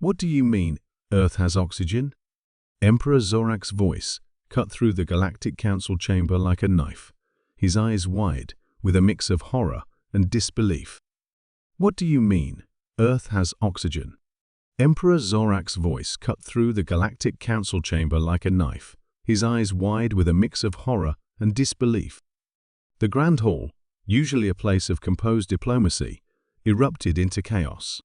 What do you mean, Earth has oxygen? Emperor Zorak's voice cut through the Galactic Council chamber like a knife, his eyes wide, with a mix of horror and disbelief. What do you mean, Earth has oxygen? Emperor Zorak's voice cut through the Galactic Council chamber like a knife, his eyes wide with a mix of horror and disbelief. The Grand Hall, usually a place of composed diplomacy, erupted into chaos.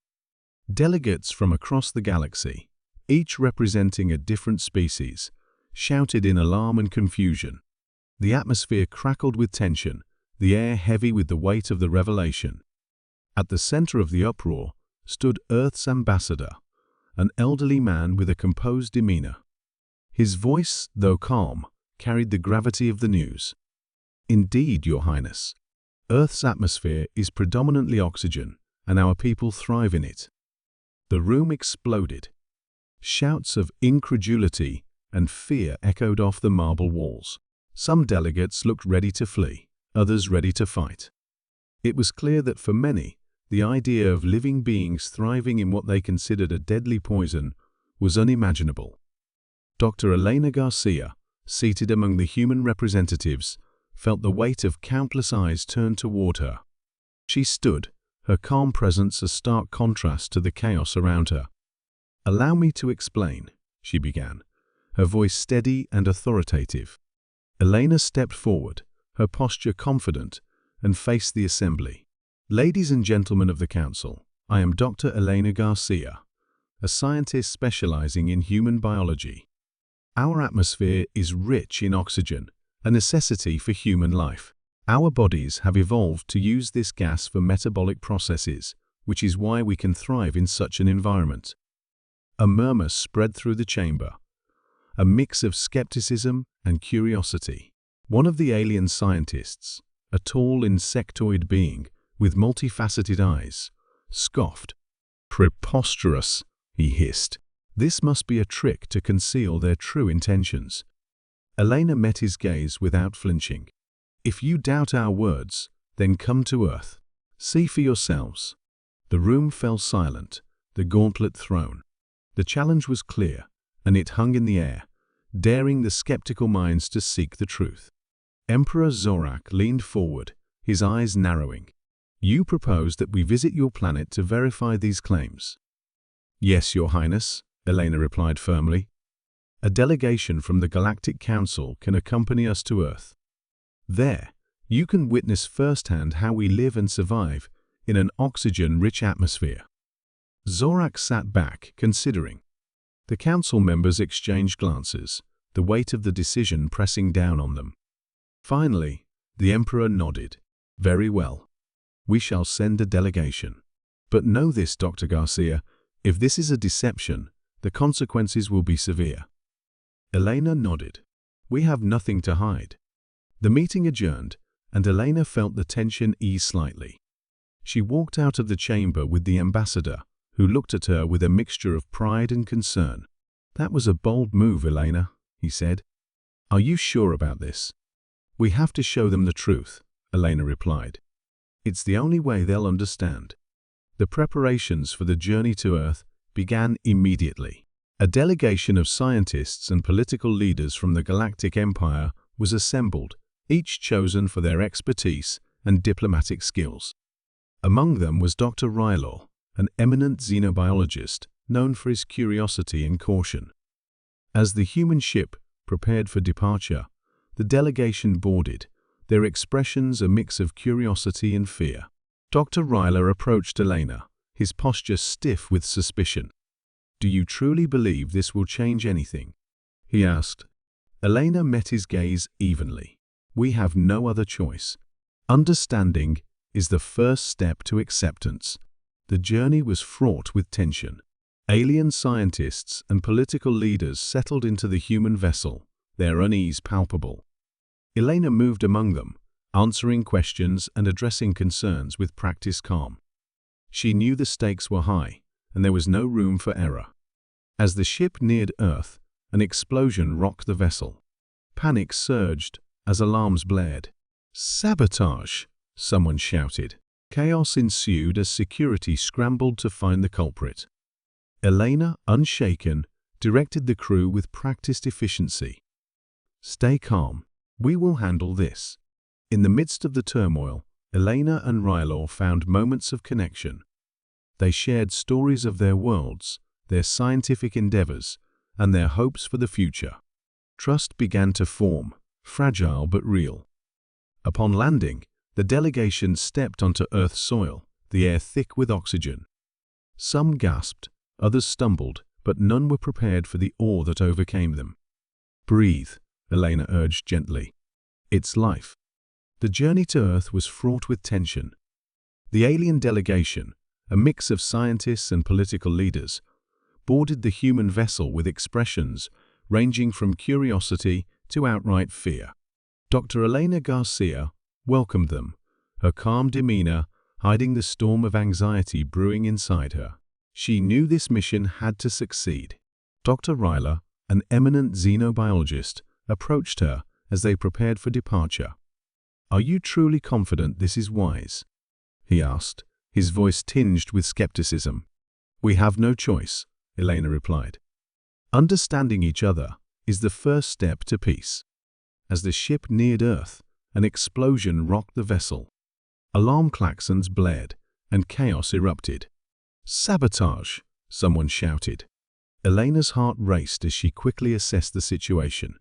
Delegates from across the galaxy, each representing a different species, shouted in alarm and confusion. The atmosphere crackled with tension, the air heavy with the weight of the revelation. At the center of the uproar stood Earth's ambassador, an elderly man with a composed demeanor. His voice, though calm, carried the gravity of the news. Indeed, Your Highness, Earth's atmosphere is predominantly oxygen, and our people thrive in it. The room exploded. Shouts of incredulity and fear echoed off the marble walls. Some delegates looked ready to flee, others ready to fight. It was clear that for many, the idea of living beings thriving in what they considered a deadly poison was unimaginable. Dr. Elena Garcia, seated among the human representatives, felt the weight of countless eyes turned toward her. She stood, her calm presence a stark contrast to the chaos around her. "Allow me to explain," she began, her voice steady and authoritative. Elena stepped forward, her posture confident, and faced the assembly. "Ladies and gentlemen of the Council, I am Dr. Elena Garcia, a scientist specializing in human biology. Our atmosphere is rich in oxygen, a necessity for human life. Our bodies have evolved to use this gas for metabolic processes, which is why we can thrive in such an environment." A murmur spread through the chamber, a mix of skepticism and curiosity. One of the alien scientists, a tall insectoid being with multifaceted eyes, scoffed. "Preposterous," he hissed. "This must be a trick to conceal their true intentions." Elena met his gaze without flinching. "If you doubt our words, then come to Earth. See for yourselves." The room fell silent, the gauntlet thrown. The challenge was clear, and it hung in the air, daring the skeptical minds to seek the truth. Emperor Zorak leaned forward, his eyes narrowing. "You propose that we visit your planet to verify these claims?" "Yes, Your Highness," Elena replied firmly. "A delegation from the Galactic Council can accompany us to Earth. There, you can witness firsthand how we live and survive in an oxygen-rich atmosphere." Zorak sat back, considering. The council members exchanged glances, the weight of the decision pressing down on them. Finally, the Emperor nodded. "Very well. We shall send a delegation. But know this, Dr. Garcia, if this is a deception, the consequences will be severe." Elena nodded. "We have nothing to hide." The meeting adjourned, and Elena felt the tension ease slightly. She walked out of the chamber with the ambassador, who looked at her with a mixture of pride and concern. "That was a bold move, Elena," he said. "Are you sure about this?" "We have to show them the truth," Elena replied. "It's the only way they'll understand." The preparations for the journey to Earth began immediately. A delegation of scientists and political leaders from the Galactic Empire was assembled, each chosen for their expertise and diplomatic skills. Among them was Dr. Rylor, an eminent xenobiologist known for his curiosity and caution. As the human ship prepared for departure, the delegation boarded, their expressions a mix of curiosity and fear. Dr. Rylor approached Elena, his posture stiff with suspicion. "Do you truly believe this will change anything?" he asked. Elena met his gaze evenly. "We have no other choice. Understanding is the first step to acceptance." The journey was fraught with tension. Alien scientists and political leaders settled into the human vessel, their unease palpable. Elena moved among them, answering questions and addressing concerns with practiced calm. She knew the stakes were high, and there was no room for error. As the ship neared Earth, an explosion rocked the vessel. Panic surged as alarms blared. "Sabotage!" someone shouted. Chaos ensued as security scrambled to find the culprit. Elena, unshaken, directed the crew with practiced efficiency. "Stay calm. We will handle this." In the midst of the turmoil, Elena and Rylor found moments of connection. They shared stories of their worlds, their scientific endeavors, and their hopes for the future. Trust began to form, fragile but real. Upon landing, the delegation stepped onto Earth's soil, the air thick with oxygen. Some gasped, others stumbled, but none were prepared for the awe that overcame them. "Breathe," Elena urged gently. "It's life." The journey to Earth was fraught with tension. The alien delegation, a mix of scientists and political leaders, boarded the human vessel with expressions ranging from curiosity to outright fear. Dr. Elena Garcia welcomed them, her calm demeanor hiding the storm of anxiety brewing inside her. She knew this mission had to succeed. Dr. Rylor, an eminent xenobiologist, approached her as they prepared for departure. "Are you truly confident this is wise?" he asked, his voice tinged with skepticism. "We have no choice," Elena replied. "Understanding each other is the first step to peace." As the ship neared Earth, an explosion rocked the vessel. Alarm klaxons blared, and chaos erupted. "Sabotage!" someone shouted. Elena's heart raced as she quickly assessed the situation.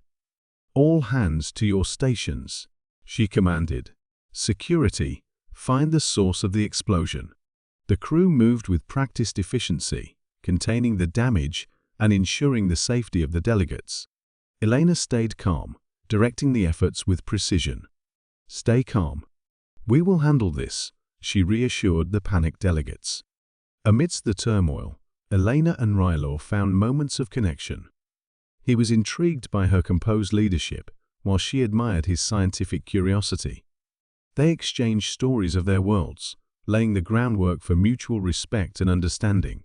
"All hands to your stations," she commanded. "Security, find the source of the explosion." The crew moved with practiced efficiency, containing the damage and ensuring the safety of the delegates. Elena stayed calm, directing the efforts with precision. "Stay calm. We will handle this," she reassured the panicked delegates. Amidst the turmoil, Elena and Rylor found moments of connection. He was intrigued by her composed leadership, while she admired his scientific curiosity. They exchanged stories of their worlds, laying the groundwork for mutual respect and understanding.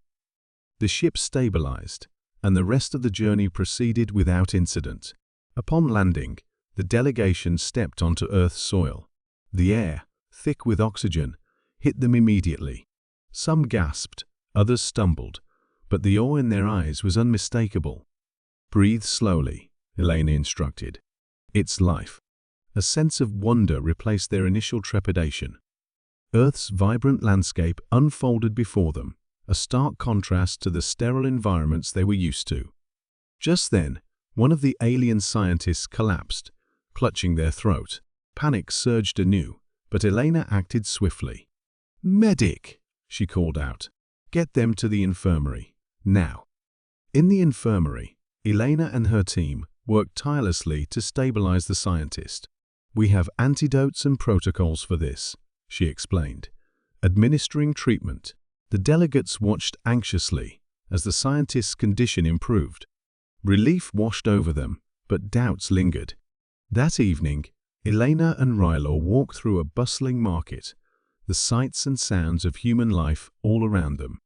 The ship stabilized, and the rest of the journey proceeded without incident. Upon landing, the delegation stepped onto Earth's soil. The air, thick with oxygen, hit them immediately. Some gasped, others stumbled, but the awe in their eyes was unmistakable. "Breathe slowly," Elena instructed. "It's life." A sense of wonder replaced their initial trepidation. Earth's vibrant landscape unfolded before them, a stark contrast to the sterile environments they were used to. Just then, one of the alien scientists collapsed, clutching their throat. Panic surged anew, but Elena acted swiftly. "Medic!" she called out. "Get them to the infirmary, now." In the infirmary, Elena and her team worked tirelessly to stabilize the scientist. "We have antidotes and protocols for this," she explained. Administering treatment, the delegates watched anxiously as the scientist's condition improved. Relief washed over them, but doubts lingered. That evening, Elena and Rylor walked through a bustling market, the sights and sounds of human life all around them.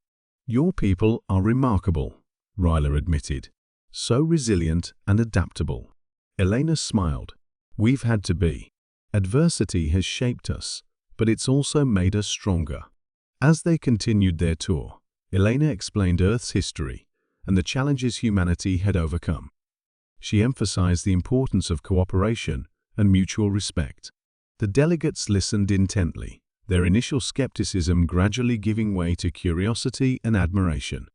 "Your people are remarkable," Rylor admitted. "So resilient and adaptable." Elena smiled. "We've had to be. Adversity has shaped us, but it's also made us stronger." As they continued their tour, Elena explained Earth's history and the challenges humanity had overcome. She emphasized the importance of cooperation and mutual respect. The delegates listened intently, their initial skepticism gradually giving way to curiosity and admiration.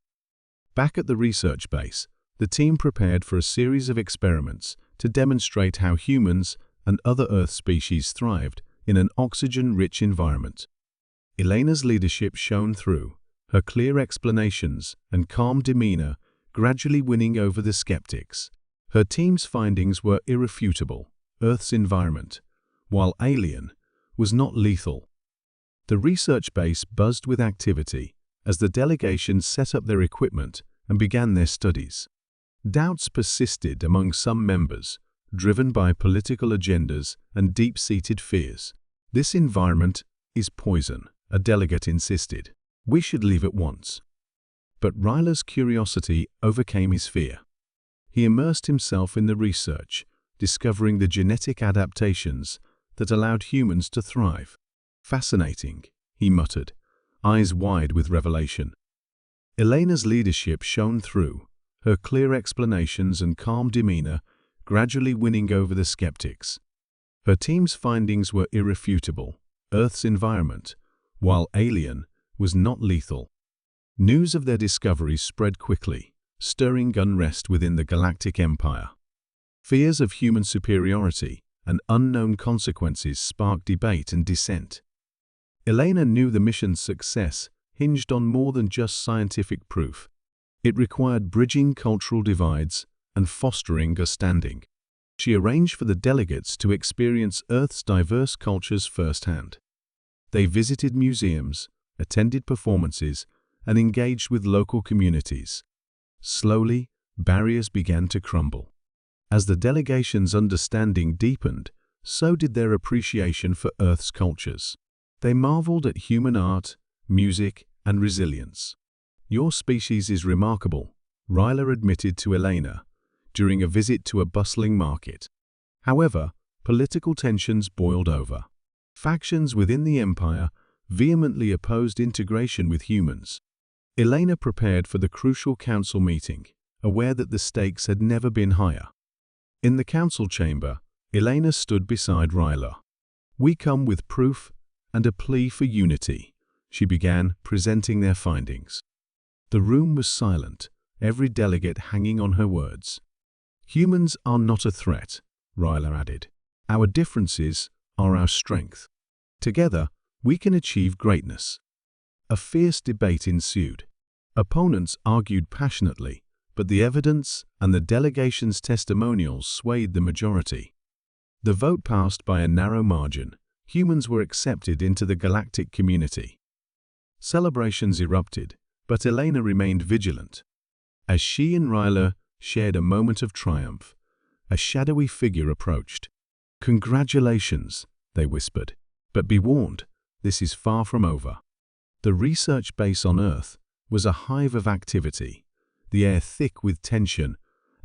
Back at the research base, the team prepared for a series of experiments to demonstrate how humans and other Earth species thrived in an oxygen-rich environment. Elena's leadership shone through, her clear explanations and calm demeanor gradually winning over the skeptics. Her team's findings were irrefutable. Earth's environment, while alien, was not lethal. The research base buzzed with activity as the delegation set up their equipment and began their studies. Doubts persisted among some members, driven by political agendas and deep-seated fears. "This environment is poison," a delegate insisted. "We should leave at once." But Rylor's curiosity overcame his fear. He immersed himself in the research, discovering the genetic adaptations that allowed humans to thrive. "Fascinating," he muttered, eyes wide with revelation. Elena's leadership shone through, her clear explanations and calm demeanor gradually winning over the skeptics. Her team's findings were irrefutable. Earth's environment, while alien, was not lethal. News of their discoveries spread quickly, stirring unrest within the Galactic Empire. Fears of human superiority and unknown consequences sparked debate and dissent. Elena knew the mission's success hinged on more than just scientific proof. It required bridging cultural divides and fostering understanding. She arranged for the delegates to experience Earth's diverse cultures firsthand. They visited museums, attended performances, and engaged with local communities. Slowly, barriers began to crumble. As the delegation's understanding deepened, so did their appreciation for Earth's cultures. They marveled at human art, music, and resilience. "Your species is remarkable," Ryler admitted to Elena during a visit to a bustling market. However, political tensions boiled over. Factions within the Empire vehemently opposed integration with humans. Elena prepared for the crucial council meeting, aware that the stakes had never been higher. In the council chamber, Elena stood beside Ryler. "We come with proof and a plea for unity," she began, presenting their findings. The room was silent, every delegate hanging on her words. "Humans are not a threat," Ryler added. "Our differences are our strength. Together, we can achieve greatness." A fierce debate ensued. Opponents argued passionately, but the evidence and the delegation's testimonials swayed the majority. The vote passed by a narrow margin. Humans were accepted into the galactic community. Celebrations erupted, but Elena remained vigilant. As she and Ryler shared a moment of triumph, a shadowy figure approached. "Congratulations," they whispered. "But be warned, this is far from over." The research base on Earth was a hive of activity, the air thick with tension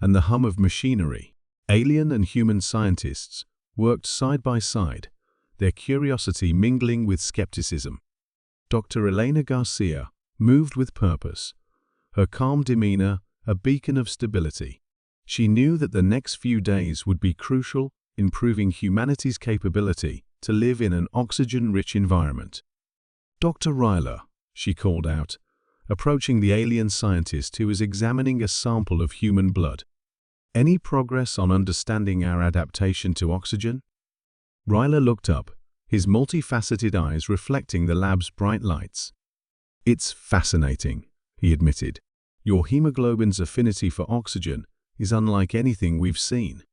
and the hum of machinery. Alien and human scientists worked side by side, their curiosity mingling with skepticism. Dr. Elena Garcia moved with purpose, her calm demeanor a beacon of stability. She knew that the next few days would be crucial in proving humanity's capability to live in an oxygen-rich environment. "Dr. Ryler," she called out, approaching the alien scientist who was examining a sample of human blood. "Any progress on understanding our adaptation to oxygen?" Ryler looked up, his multifaceted eyes reflecting the lab's bright lights. "It's fascinating," he admitted. "Your hemoglobin's affinity for oxygen is unlike anything we've seen.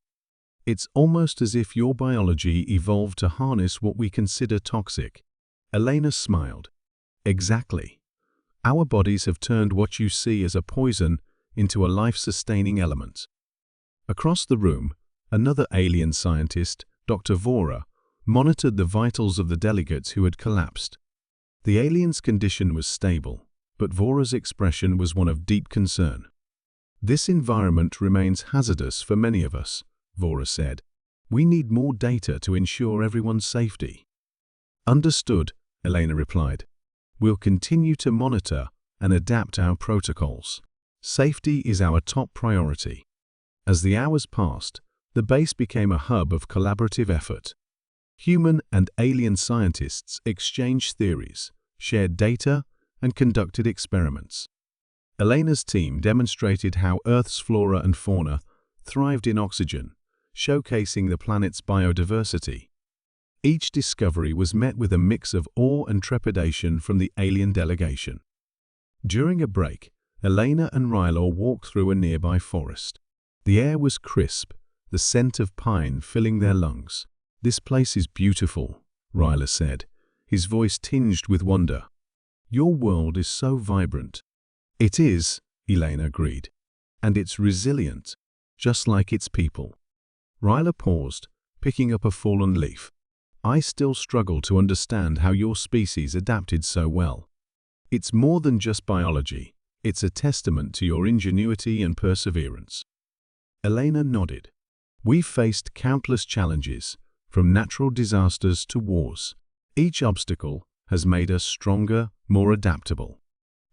It's almost as if your biology evolved to harness what we consider toxic." Elena smiled. "Exactly. Our bodies have turned what you see as a poison into a life-sustaining element." Across the room, another alien scientist, Dr. Vora, monitored the vitals of the delegates who had collapsed. The alien's condition was stable, but Vora's expression was one of deep concern. "This environment remains hazardous for many of us," Vora said. "We need more data to ensure everyone's safety." "Understood," Elena replied. "We'll continue to monitor and adapt our protocols. Safety is our top priority." As the hours passed, the base became a hub of collaborative effort. Human and alien scientists exchanged theories, shared data, and conducted experiments. Elena's team demonstrated how Earth's flora and fauna thrived in oxygen, showcasing the planet's biodiversity. Each discovery was met with a mix of awe and trepidation from the alien delegation. During a break, Elena and Ryler walked through a nearby forest. The air was crisp, the scent of pine filling their lungs. "This place is beautiful," Ryler said, his voice tinged with wonder. "Your world is so vibrant." "It is," Elena agreed, "and it's resilient, just like its people." Ryler paused, picking up a fallen leaf. "I still struggle to understand how your species adapted so well. It's more than just biology, it's a testament to your ingenuity and perseverance." Elena nodded. "We've faced countless challenges, from natural disasters to wars. Each obstacle has made us stronger, more adaptable."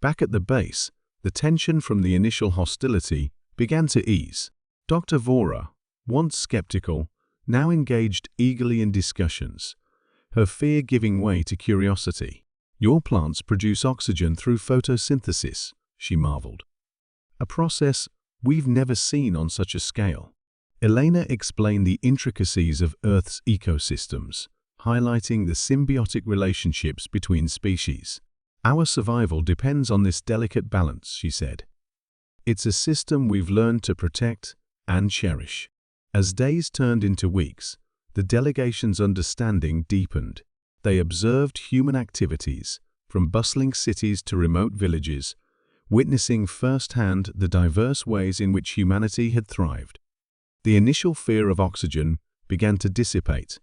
Back at the base, The tension from the initial hostility began to ease. Dr. Vora, once skeptical, now engaged eagerly in discussions, her fear giving way to curiosity. "Your plants produce oxygen through photosynthesis," she marveled. "A process we've never seen on such a scale." Elena explained the intricacies of Earth's ecosystems, highlighting the symbiotic relationships between species. "Our survival depends on this delicate balance," she said. "It's a system we've learned to protect and cherish." As days turned into weeks, the delegation's understanding deepened. They observed human activities, from bustling cities to remote villages, witnessing firsthand the diverse ways in which humanity had thrived. The initial fear of oxygen began to dissipate,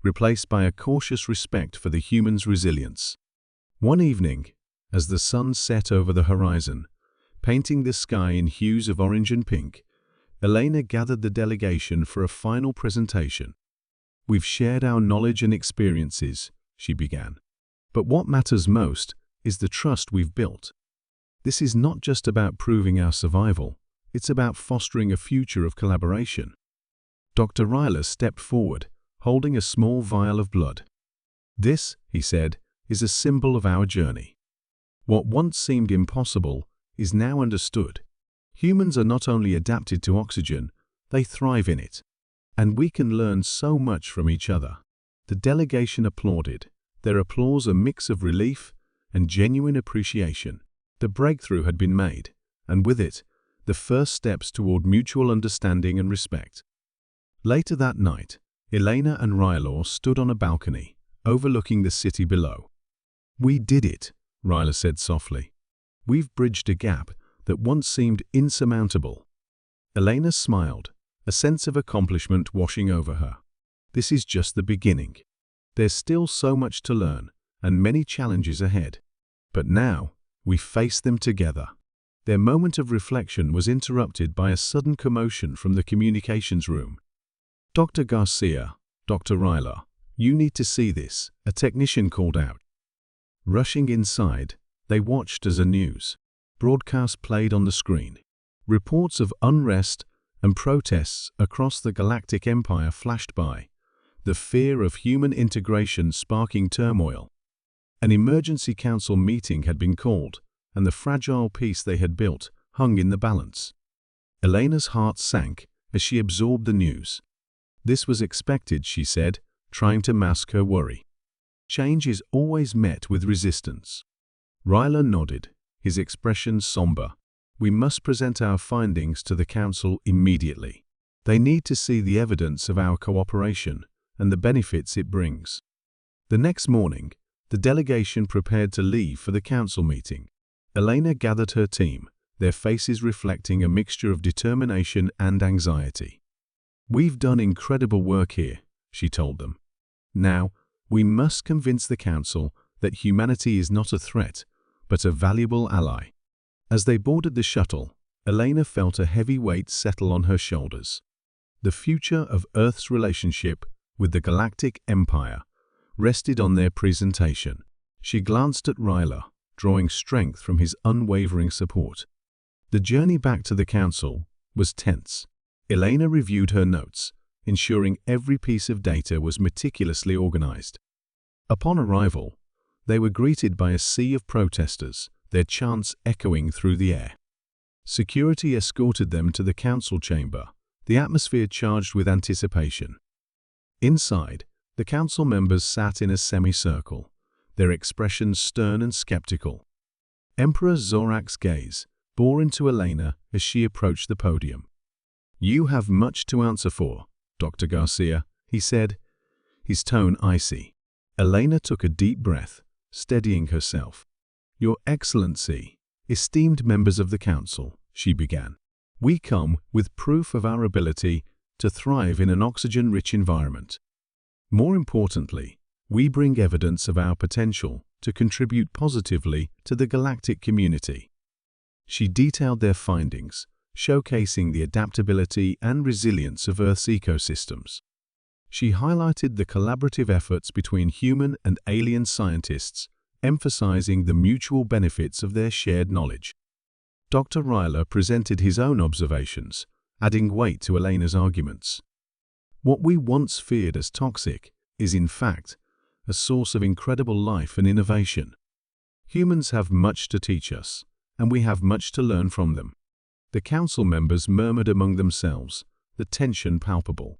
replaced by a cautious respect for the human's resilience. One evening, as the sun set over the horizon, painting the sky in hues of orange and pink, Elena gathered the delegation for a final presentation. "We've shared our knowledge and experiences," she began. "But what matters most is the trust we've built. This is not just about proving our survival, it's about fostering a future of collaboration." Dr. Ryler stepped forward, holding a small vial of blood. "This," he said, "is a symbol of our journey. What once seemed impossible is now understood. Humans are not only adapted to oxygen, they thrive in it. And we can learn so much from each other." The delegation applauded, their applause a mix of relief and genuine appreciation. The breakthrough had been made, and with it, the first steps toward mutual understanding and respect. Later that night, Elena and Rylor stood on a balcony, overlooking the city below. "We did it," Ryler said softly. "We've bridged a gap that once seemed insurmountable." Elena smiled, a sense of accomplishment washing over her. "This is just the beginning. There's still so much to learn, and many challenges ahead. But now, we face them together." Their moment of reflection was interrupted by a sudden commotion from the communications room. "Dr. Garcia, Dr. Ryler, you need to see this," a technician called out. Rushing inside, they watched as a news broadcast played on the screen. Reports of unrest and protests across the Galactic Empire flashed by, the fear of human integration sparking turmoil. An emergency council meeting had been called, and the fragile peace they had built hung in the balance. Elena's heart sank as she absorbed the news. "This was expected," she said, trying to mask her worry. "Change is always met with resistance." Ryler nodded, his expression somber. "We must present our findings to the Council immediately. They need to see the evidence of our cooperation and the benefits it brings." The next morning, the delegation prepared to leave for the Council meeting. Elena gathered her team, their faces reflecting a mixture of determination and anxiety. "We've done incredible work here," she told them. "Now, we must convince the Council that humanity is not a threat, but a valuable ally." As they boarded the shuttle, Elena felt a heavy weight settle on her shoulders. The future of Earth's relationship with the Galactic Empire rested on their presentation. She glanced at Ryler, drawing strength from his unwavering support. The journey back to the Council was tense. Elena reviewed her notes, ensuring every piece of data was meticulously organized. Upon arrival, they were greeted by a sea of protesters, their chants echoing through the air. Security escorted them to the council chamber, the atmosphere charged with anticipation. Inside, the council members sat in a semicircle, their expressions stern and skeptical. Emperor Zorak's gaze bore into Elena as she approached the podium. "You have much to answer for, Dr. Garcia," he said, his tone icy. Elena took a deep breath, steadying herself. "Your Excellency, esteemed members of the Council," she began, "we come with proof of our ability to thrive in an oxygen-rich environment. More importantly, we bring evidence of our potential to contribute positively to the galactic community." She detailed their findings, showcasing the adaptability and resilience of Earth's ecosystems. She highlighted the collaborative efforts between human and alien scientists, emphasizing the mutual benefits of their shared knowledge. Dr. Ryler presented his own observations, adding weight to Elena's arguments. What we once feared as toxic is, in fact, a source of incredible life and innovation. Humans have much to teach us, and we have much to learn from them. The council members murmured among themselves, the tension palpable.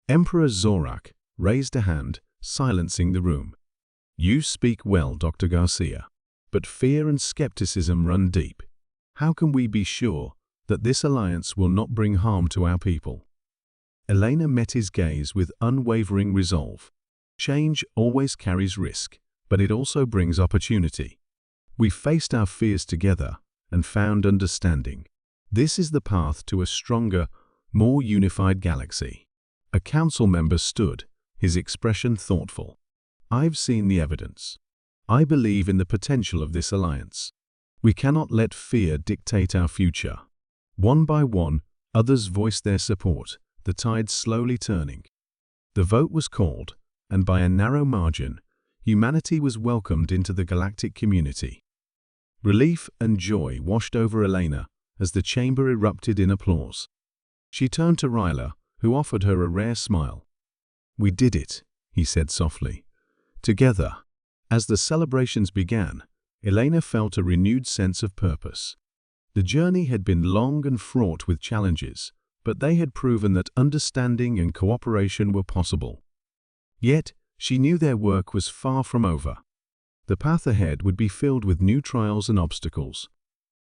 Emperor Zorak raised a hand, silencing the room. You speak well, Dr. Garcia, but fear and skepticism run deep. How can we be sure that this alliance will not bring harm to our people? Elena met his gaze with unwavering resolve. Change always carries risk, but it also brings opportunity. We faced our fears together and found understanding. This is the path to a stronger, more unified galaxy. A council member stood, his expression thoughtful. I've seen the evidence. I believe in the potential of this alliance. We cannot let fear dictate our future. One by one, others voiced their support, the tide slowly turning. The vote was called, and by a narrow margin, humanity was welcomed into the galactic community. Relief and joy washed over Elena as the chamber erupted in applause. She turned to Ryler, who offered her a rare smile. We did it, he said softly. Together. As the celebrations began, Elena felt a renewed sense of purpose. The journey had been long and fraught with challenges, but they had proven that understanding and cooperation were possible. Yet, she knew their work was far from over. The path ahead would be filled with new trials and obstacles.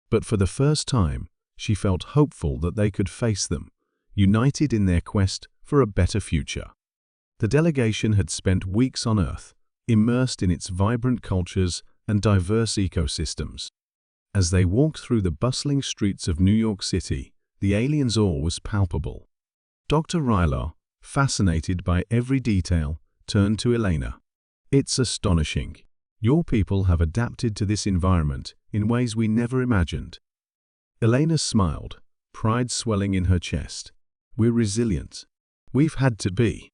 But for the first time, she felt hopeful that they could face them, united in their quest for a better future. The delegation had spent weeks on Earth, immersed in its vibrant cultures and diverse ecosystems. As they walked through the bustling streets of New York City, the aliens' awe was palpable. Dr. Ryler, fascinated by every detail, turned to Elena. It's astonishing. Your people have adapted to this environment in ways we never imagined. Elena smiled, pride swelling in her chest. We're resilient. We've had to be.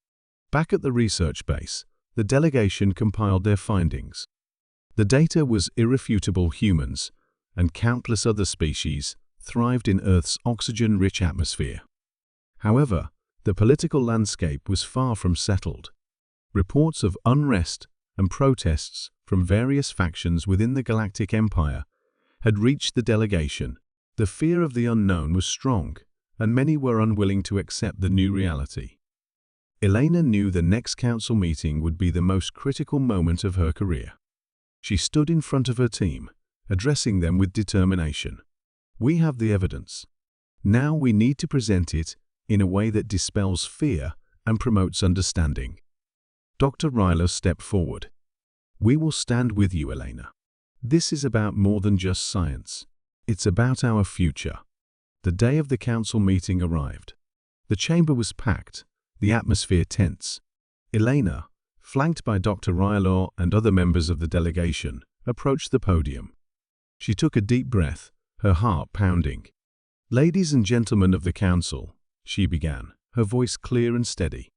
Back at the research base, the delegation compiled their findings. The data was irrefutable. Humans, and countless other species, thrived in Earth's oxygen-rich atmosphere. However, the political landscape was far from settled. Reports of unrest and protests from various factions within the Galactic Empire had reached the delegation. The fear of the unknown was strong, and many were unwilling to accept the new reality. Elena knew the next council meeting would be the most critical moment of her career. She stood in front of her team, addressing them with determination. We have the evidence. Now we need to present it in a way that dispels fear and promotes understanding. Dr. Ryler stepped forward. We will stand with you, Elena. This is about more than just science. It's about our future. The day of the council meeting arrived. The chamber was packed, the atmosphere tense. Elena, flanked by Dr. Ryler and other members of the delegation, approached the podium. She took a deep breath, her heart pounding. Ladies and gentlemen of the council, she began, her voice clear and steady.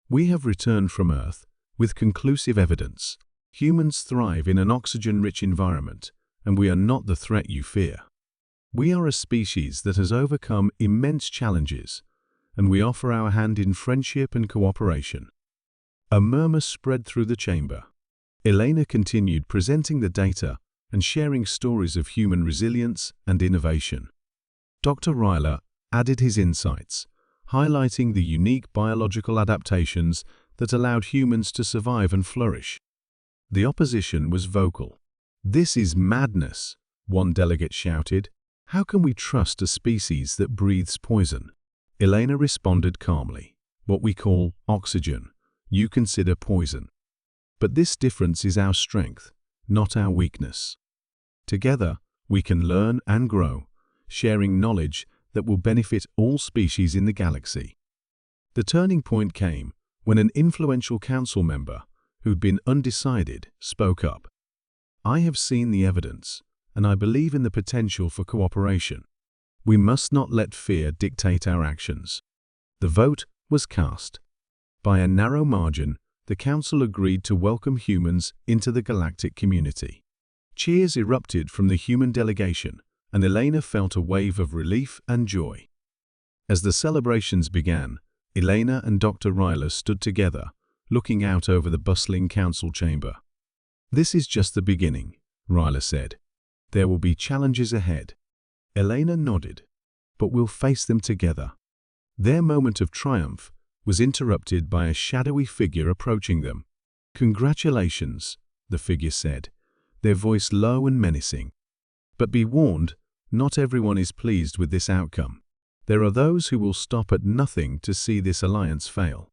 We have returned from Earth with conclusive evidence. Humans thrive in an oxygen-rich environment, and we are not the threat you fear. We are a species that has overcome immense challenges, and we offer our hand in friendship and cooperation. A murmur spread through the chamber. Elena continued presenting the data and sharing stories of human resilience and innovation. Dr. Ryler added his insights, highlighting the unique biological adaptations that allowed humans to survive and flourish. The opposition was vocal. This is madness, one delegate shouted. How can we trust a species that breathes poison? Elena responded calmly. What we call oxygen, you consider poison. But this difference is our strength, not our weakness. Together, we can learn and grow, sharing knowledge that will benefit all species in the galaxy. The turning point came when an influential council member, who'd been undecided, spoke up. I have seen the evidence, and I believe in the potential for cooperation. We must not let fear dictate our actions. The vote was cast. By a narrow margin, the council agreed to welcome humans into the galactic community. Cheers erupted from the human delegation, and Elena felt a wave of relief and joy. As the celebrations began, Elena and Dr. Ryler stood together, looking out over the bustling council chamber. "This is just the beginning," Ryler said. "There will be challenges ahead." Elena nodded. "But we'll face them together." Their moment of triumph was interrupted by a shadowy figure approaching them. "Congratulations," the figure said, their voice low and menacing. "But be warned, not everyone is pleased with this outcome. There are those who will stop at nothing to see this alliance fail."